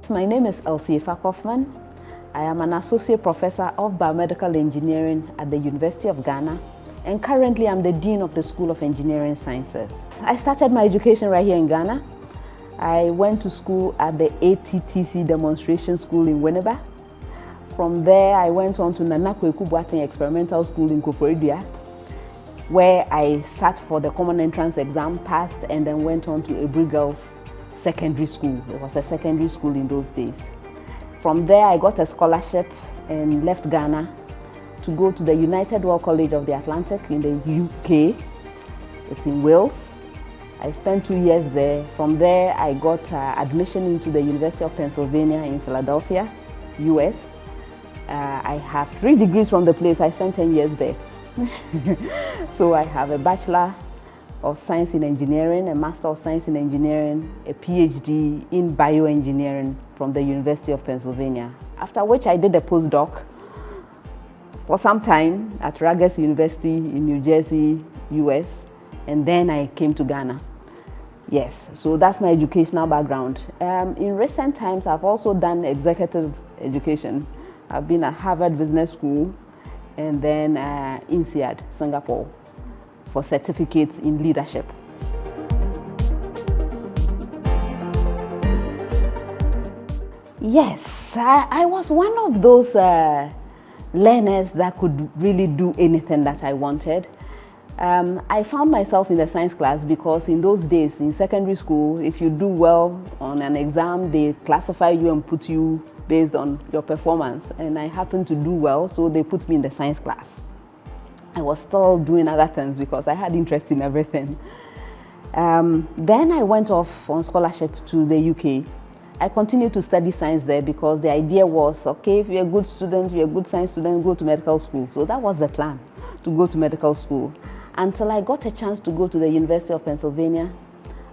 My name is Elsie Kaufmann. I am an associate professor of biomedical engineering at the University of Ghana, and currently I'm the dean of the School of Engineering Sciences. I started my education right here in Ghana. I went to school at the ATTC Demonstration School in Winneba. From there, I went on to Nana Kweku Boateng Experimental School in Koforidua, where I sat for the common entrance exam, passed, and then went on to Ebri Girls Secondary School. It was a secondary school in those days. From there, I got a scholarship and left Ghana to go to the United World College of the Atlantic in the UK. It's in Wales. I spent 2 years there. From there, I got admission into the University of Pennsylvania in Philadelphia, US. I have 3 degrees from the place. I spent 10 years there. So I have a Bachelor of Science in Engineering, a Master of Science in Engineering, a PhD in Bioengineering from the University of Pennsylvania. After which I did a postdoc for some time at Rutgers University in New Jersey, US, and then I came to Ghana. Yes, so that's my educational background. In recent times, I've also done executive education. I've been at Harvard Business School and then INSEAD, Singapore, for certificates in leadership. Yes, I was one of those learners that could really do anything that I wanted. I found myself in the science class because in those days in secondary school, if you do well on an exam, they classify you and put you based on your performance. And I happened to do well, so they put me in the science class. I was still doing other things because I had interest in everything. Then I went off on scholarship to the UK. I continued to study science there because the idea was, okay, if you're a good student, you're a good science student, go to medical school. So that was the plan, to go to medical school. Until I got a chance to go to the University of Pennsylvania,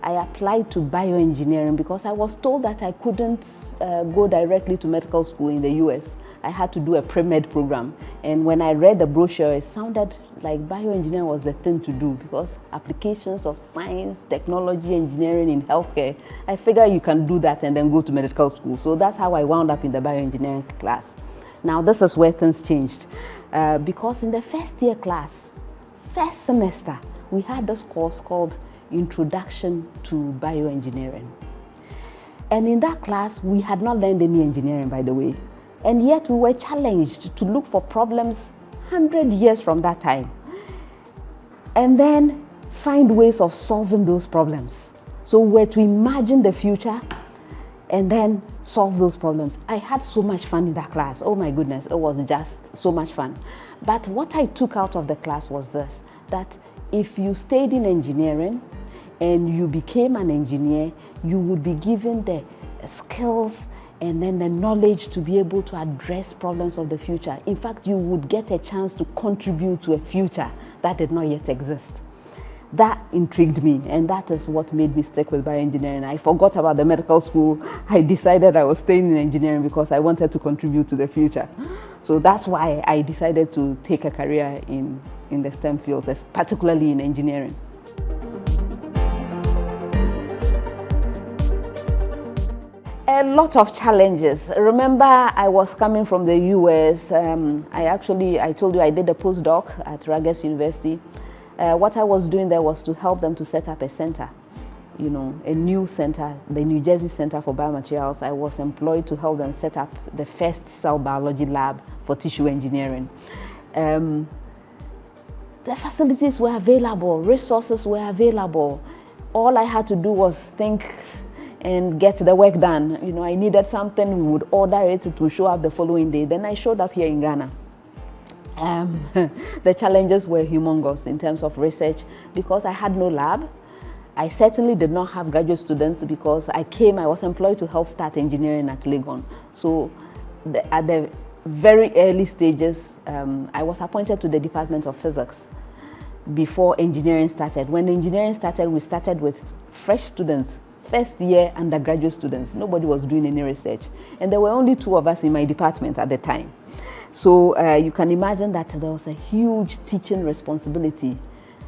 I applied to bioengineering because I was told that I couldn't go directly to medical school in the US. I had to do a pre-med program. And when I read the brochure, it sounded like bioengineering was the thing to do because applications of science, technology, engineering in healthcare, I figured you can do that and then go to medical school. So that's how I wound up in the bioengineering class. Now, this is where things changed because in the first year class, first semester, we had this course called Introduction to Bioengineering. And in that class, we had not learned any engineering, by the way. And yet we were challenged to look for problems 100 years from that time and then find ways of solving those problems. So we were to imagine the future and then solve those problems. I had so much fun in that class. Oh my goodness, it was just so much fun. But what I took out of the class was this, that if you stayed in engineering and you became an engineer, you would be given the skills and then the knowledge to be able to address problems of the future. In fact, you would get a chance to contribute to a future that did not yet exist. That intrigued me, and that is what made me stick with bioengineering. I forgot about the medical school. I decided I was staying in engineering because I wanted to contribute to the future. So that's why I decided to take a career in the STEM fields, particularly in engineering. A lot of challenges. Remember, I was coming from the US. I told you I did a postdoc at Rutgers University. What I was doing there was to help them to set up a center, a new center, the New Jersey Center for Biomaterials. I was employed to help them set up the first cell biology lab for tissue engineering. The facilities were available, resources were available. All I had to do was think and get the work done. I needed something, we would order it, it would show up the following day. Then I showed up here in Ghana. The challenges were humongous in terms of research because I had no lab. I certainly did not have graduate students because I was employed to help start engineering at Legon. So at the very early stages, I was appointed to the Department of Physics before engineering started. When engineering started, we started with fresh students, first year undergraduate students. Nobody was doing any research. And there were only 2 of us in my department at the time. So you can imagine that there was a huge teaching responsibility.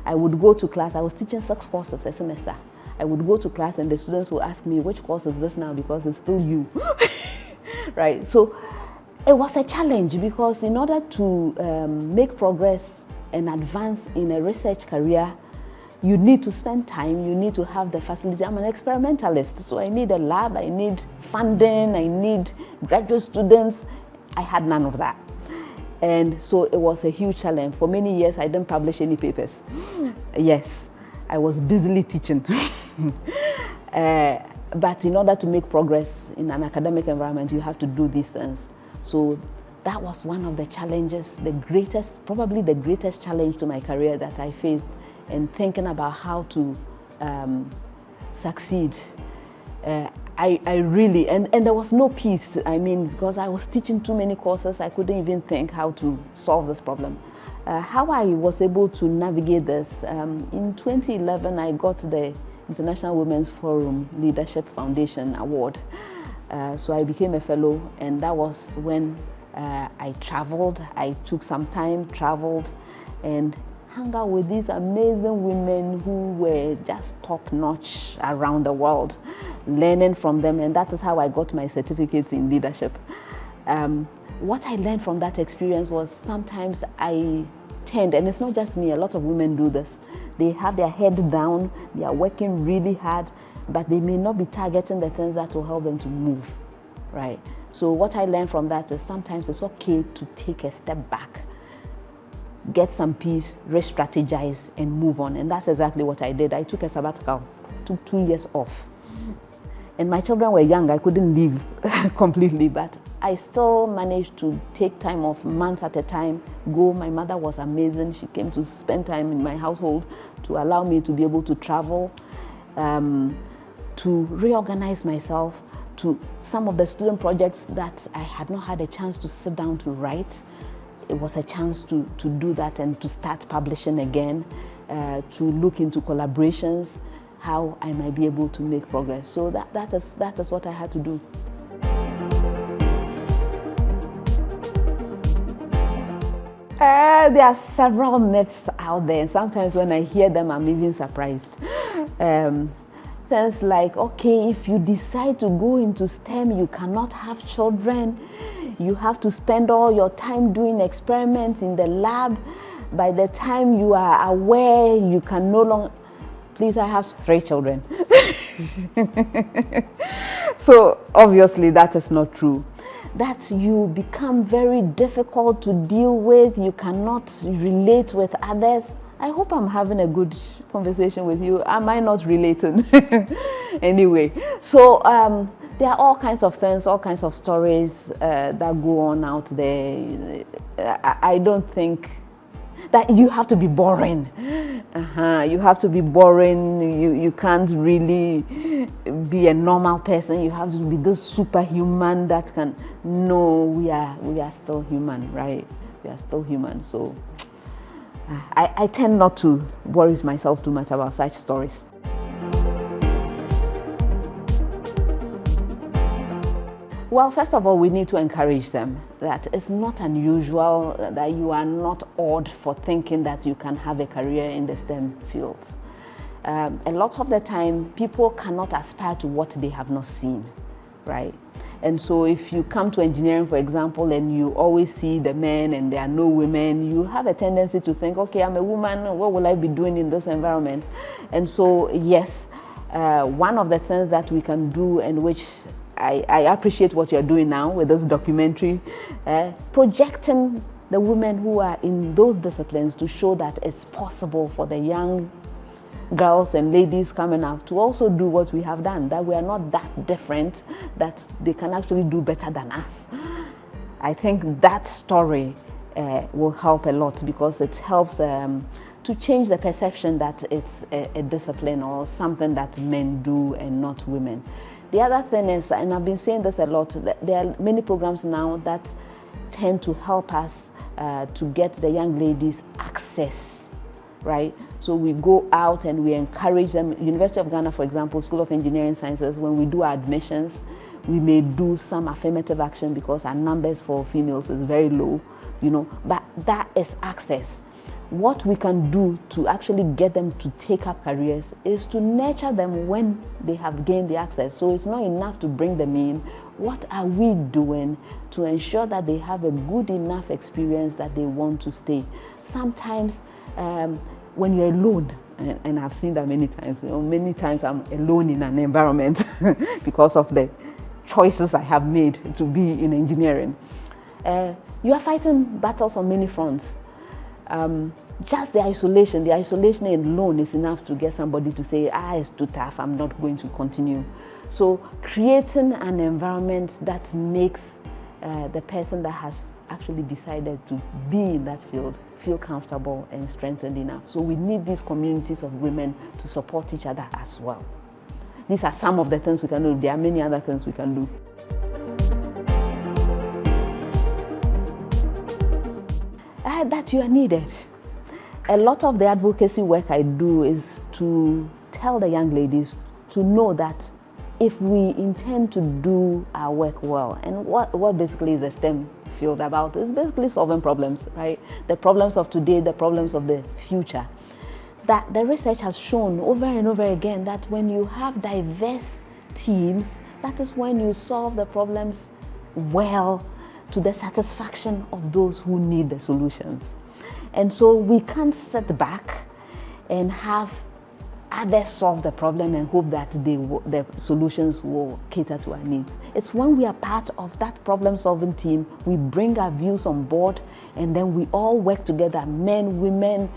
I would go to class, I was teaching 6 courses a semester. I would go to class and the students will ask me, which course is this now, because it's still you, right? So it was a challenge, because in order to make progress and advance in a research career, you need to spend time, you need to have the facility. I'm an experimentalist, so I need a lab, I need funding, I need graduate students. I had none of that. And so it was a huge challenge. For many years, I didn't publish any papers. Yes, I was busily teaching. But in order to make progress in an academic environment, you have to do these things. So that was one of the challenges, probably the greatest challenge to my career that I faced, in thinking about how to succeed. I really, and there was no peace. I mean, because I was teaching too many courses, I couldn't even think how to solve this problem. How I was able to navigate this, in 2011, I got the International Women's Forum Leadership Foundation Award. So I became a fellow, and that was when I traveled. I took some time, traveled, and hung out with these amazing women who were just top-notch around the world, learning from them, and that is how I got my certificates in leadership. What I learned from that experience was sometimes I tend, and it's not just me, a lot of women do this, they have their head down, they are working really hard, but they may not be targeting the things that will help them to move, right? So what I learned from that is sometimes it's okay to take a step back, get some peace, re-strategize, and move on. And that's exactly what I did. I took a sabbatical, took 2 years off. And my children were young, I couldn't leave completely, but I still managed to take time off, months at a time, go. My mother was amazing. She came to spend time in my household to allow me to be able to travel, to reorganize myself, to some of the student projects that I had not had a chance to sit down to write. It was a chance to do that and to start publishing again, to look into collaborations, how I might be able to make progress. So that is what I had to do. There are several myths out there. Sometimes when I hear them, I'm even surprised. Things like, okay, if you decide to go into STEM, you cannot have children. You have to spend all your time doing experiments in the lab. By the time you are aware, you can no longer... Please, I have 3 children. So obviously that is not true. That you become very difficult to deal with, you cannot relate with others. I hope I'm having a good conversation with you. Am I not related? Anyway, so there are all kinds of things, all kinds of stories that go on out there. I don't think that you have to be boring. You have to be boring. You can't really be a normal person. You have to be this superhuman that can... No, we are still human, right? We are still human. So I tend not to worry myself too much about such stories. Well, first of all, we need to encourage them that it's not unusual, that you are not odd for thinking that you can have a career in the STEM fields. A lot of the time, people cannot aspire to what they have not seen, right? And so if you come to engineering, for example, and you always see the men and there are no women, you have a tendency to think, okay, I'm a woman, what will I be doing in this environment? And so, yes, one of the things that we can do, and which I appreciate what you're doing now with this documentary, projecting the women who are in those disciplines to show that it's possible for the young girls and ladies coming up to also do what we have done, that we are not that different, that they can actually do better than us. I think that story will help a lot, because it helps to change the perception that it's a discipline or something that men do and not women. The other thing is, and I've been saying this a lot, there are many programs now that tend to help us to get the young ladies access, right? So we go out and we encourage them. University of Ghana, for example, School of Engineering Sciences, when we do our admissions, we may do some affirmative action because our numbers for females is very low, but that is access. what we can do to actually get them to take up careers is to nurture them when they have gained the access. So it's not enough to bring them in. What are we doing to ensure that they have a good enough experience that they want to stay? Sometimes when you're alone, and I've seen that many times, many times I'm alone in an environment because of the choices I have made to be in engineering. You are fighting battles on many fronts. Just the isolation alone is enough to get somebody to say, it's too tough, I'm not going to continue. So creating an environment that makes the person that has actually decided to be in that field feel comfortable and strengthened enough. So we need these communities of women to support each other as well. These are some of the things we can do. There are many other things we can do. That you are needed. A lot of the advocacy work I do is to tell the young ladies to know that if we intend to do our work well, and what basically is a STEM field about is basically solving problems, right? The problems of today, the problems of the future. That the research has shown over and over again that when you have diverse teams, that is when you solve the problems well, to the satisfaction of those who need the solutions. And so we can't sit back and have others solve the problem and hope that the solutions will cater to our needs. It's when we are part of that problem-solving team, we bring our views on board, and then we all work together, men, women,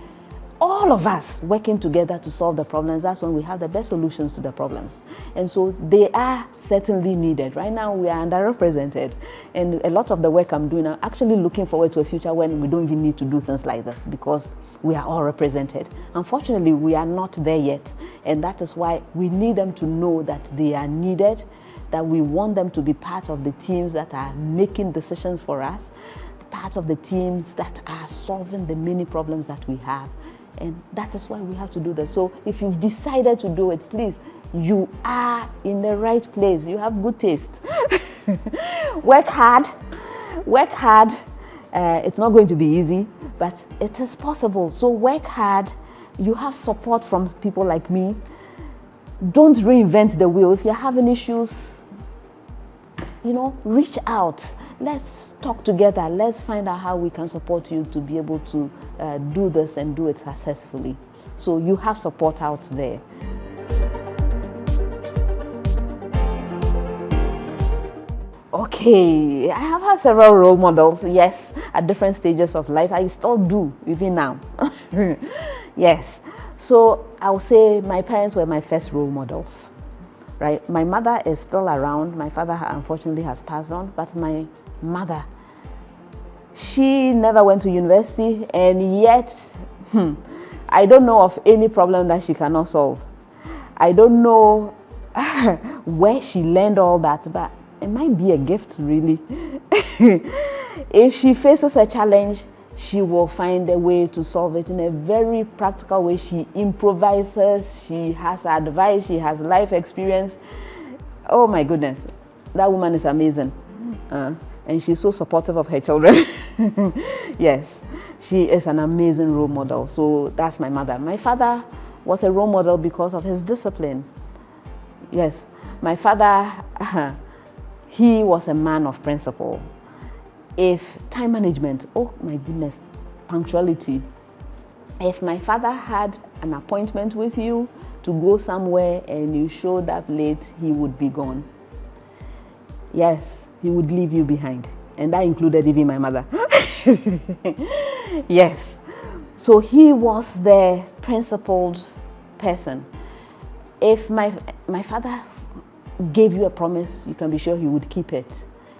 all of us working together to solve the problems. That's when we have the best solutions to the problems. And so they are certainly needed. Right now we are underrepresented, and a lot of the work I'm doing, I'm actually looking forward to a future when we don't even need to do things like this because we are all represented. Unfortunately, we are not there yet, and that is why we need them to know that they are needed, that we want them to be part of the teams that are making decisions for us, part of the teams that are solving the many problems that we have. And that is why we have to do this. So if you've decided to do it, please, you are in the right place. You have good taste. Work hard. Work hard. It's not going to be easy, but it is possible. So work hard. You have support from people like me. Don't reinvent the wheel. If you're having issues, reach out. Let's talk together. Let's find out how we can support you to be able to do this and do it successfully. So you have support out there. Okay, I have had several role models, yes, at different stages of life. I still do, even now. Yes, so I would say my parents were my first role models, right? My mother is still around. My father, unfortunately, has passed on, but my mother, she never went to university, and yet I don't know of any problem that she cannot solve. I don't know where she learned all that, but it might be a gift, really. If she faces a challenge, she will find a way to solve it in a very practical way. She improvises, she has advice, she has life experience. Oh my goodness, that woman is amazing. And she's so supportive of her children. Yes, she is an amazing role model. So that's my mother. My father was a role model because of his discipline. Yes, my father, he was a man of principle. If time management, oh my goodness, punctuality. If my father had an appointment with you to go somewhere and you showed up late, he would be gone. Yes, he would leave you behind. And that included even my mother. Yes. So he was the principled person. If my father gave you a promise, you can be sure he would keep it.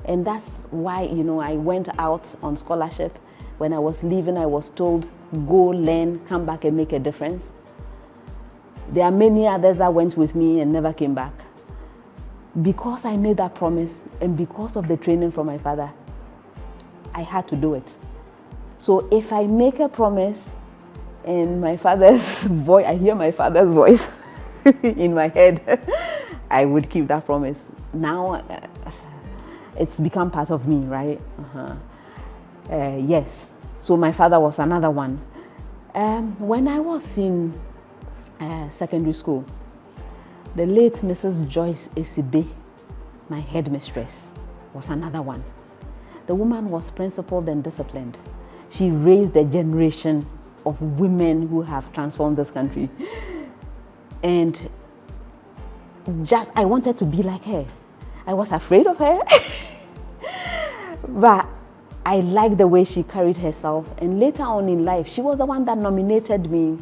And that's why, I went out on scholarship. When I was leaving, I was told, go learn, come back and make a difference. There are many others that went with me and never came back. Because I made that promise and because of the training from my father, I had to do it. So if I make a promise and my father's voice, I hear my father's voice in my head, I would keep that promise. Now it's become part of me, right? Yes. So my father was another one. When I was in secondary school, the late Mrs. Joyce Esibe, my headmistress, was another one. The woman was principled and disciplined. She raised a generation of women who have transformed this country. And I wanted to be like her. I was afraid of her, but I liked the way she carried herself. And later on in life, she was the one that nominated me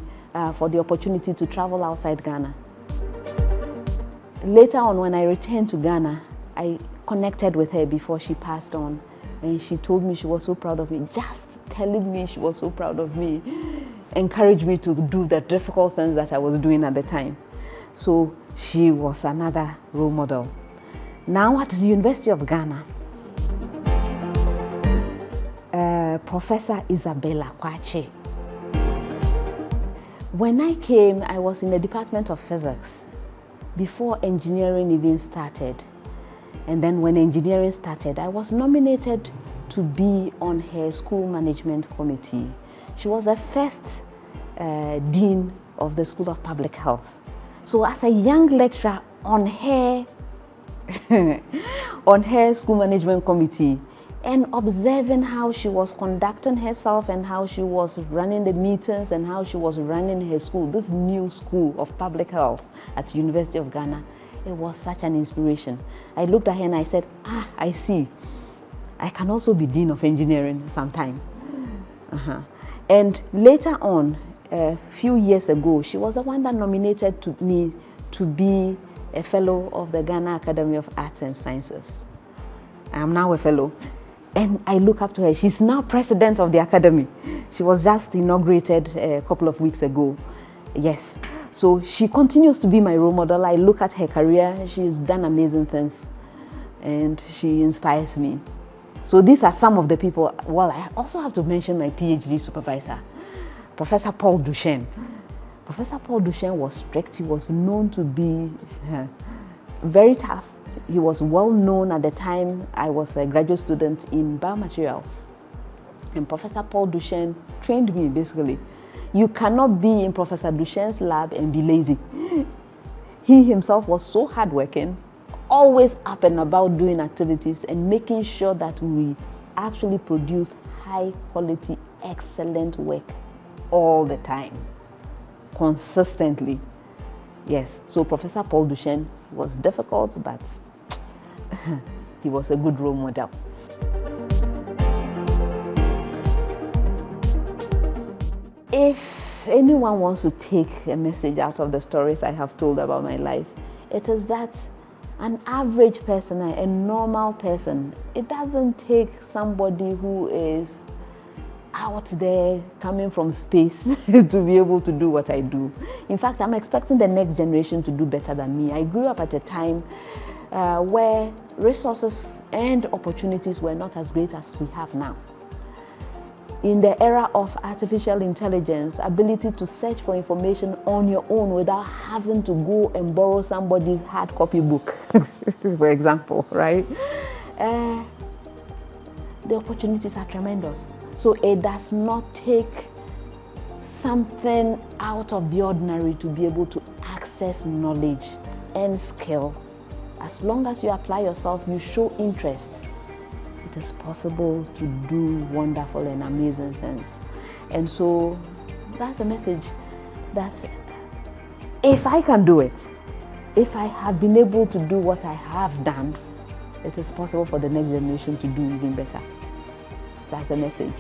for the opportunity to travel outside Ghana. Later on, when I returned to Ghana, I connected with her before she passed on. And she told me she was so proud of me. Just telling me she was so proud of me encouraged me to do the difficult things that I was doing at the time. So she was another role model. Now at the University of Ghana, Professor Isabella Kwache. When I came, I was in the Department of Physics before engineering even started. And then when engineering started, I was nominated to be on her school management committee. She was the first dean of the School of Public Health. So as a young lecturer on her on her school management committee, and observing how she was conducting herself and how she was running the meetings and how she was running her school, this new school of public health at the University of Ghana, it was such an inspiration. I looked at her and I said, I see. I can also be Dean of Engineering sometime. And later on, a few years ago, she was the one that nominated me to be a fellow of the Ghana Academy of Arts and Sciences. I am now a fellow. And I look up to her. She's now president of the academy. She was just inaugurated a couple of weeks ago. Yes. So she continues to be my role model. I look at her career. She's done amazing things. And she inspires me. So these are some of the people. Well, I also have to mention my PhD supervisor, Professor Paul Duchesne. Professor Paul Duchesne was strict. He was known to be very tough. He was well known at the time. I was a graduate student in biomaterials. And Professor Paul Duchesne trained me basically. You cannot be in Professor Duchesne's lab and be lazy. He himself was so hardworking, always up and about doing activities and making sure that we actually produce high quality, excellent work all the time, consistently. Yes, so Professor Paul Duchesne was difficult, but he was a good role model. If anyone wants to take a message out of the stories I have told about my life, it is that an average person, a normal person, it doesn't take somebody who is out there coming from space to be able to do what I do. In fact, I'm expecting the next generation to do better than me. I grew up at a time where resources and opportunities were not as great as we have now. In the era of artificial intelligence, ability to search for information on your own without having to go and borrow somebody's hard copy book, for example, right? The opportunities are tremendous. So it does not take something out of the ordinary to be able to access knowledge and skill. As long as you apply yourself, you show interest, it is possible to do wonderful and amazing things. And so that's the message, that if I can do it, if I have been able to do what I have done, it is possible for the next generation to do even better. That's the message.